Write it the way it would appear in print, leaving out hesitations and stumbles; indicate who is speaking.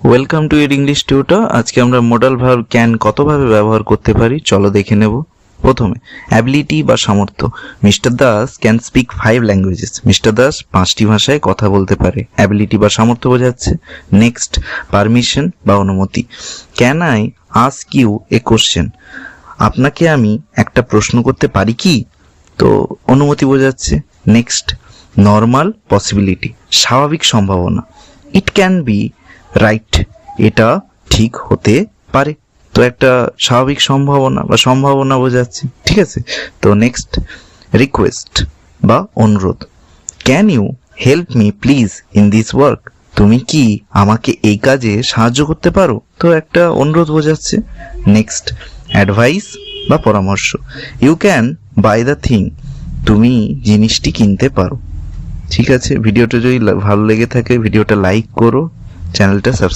Speaker 1: Welcome to এর English tutor. আজকে আমরা মডাল ভার্ব ক্যান কতভাবে ব্যবহার করতে পারি চলো দেখে নেব। প্রথমে অ্যাবিলিটি বা সামর্থ্য। Mister Das can speak 5 languages. Mister Das 5টি ভাষায় কথা বলতে পারে। অ্যাবিলিটি বা সামর্থ্য বোঝাচ্ছে। নেক্সট, পারমিশন বা অনুমতি। Can I ask you a question? আপনাকে আমি একটা প্রশ্ন করতে পারি কি? তো অনুমতি বোঝাচ্ছে। নেক্সট, নর্মাল পসিবিলিটি, স্বাভাবিক সম্ভাবনা। ইট ক্যান বি রাইট, এটা ঠিক হতে পারে। তো একটা স্বাভাবিক সম্ভাবনা বা সম্ভাবনা বোঝাচ্ছে, ঠিক আছে। তো নেক্সট, রিকোয়েস্ট বা অনুরোধ। Can you help me please in this work? তুমি কি আমাকে এই কাজে সাহায্য করতে পারো? তো একটা অনুরোধ বোঝাচ্ছে। নেক্সট, অ্যাডভাইস বা পরামর্শ। You can buy the thing, তুমি জিনিসটি কিনতে পারো। ঠিক আছে, ভিডিওটা যদি ভালো লেগে থাকে ভিডিওটা লাইক করো, চ্যানেলটা সাবস্ক্রাইব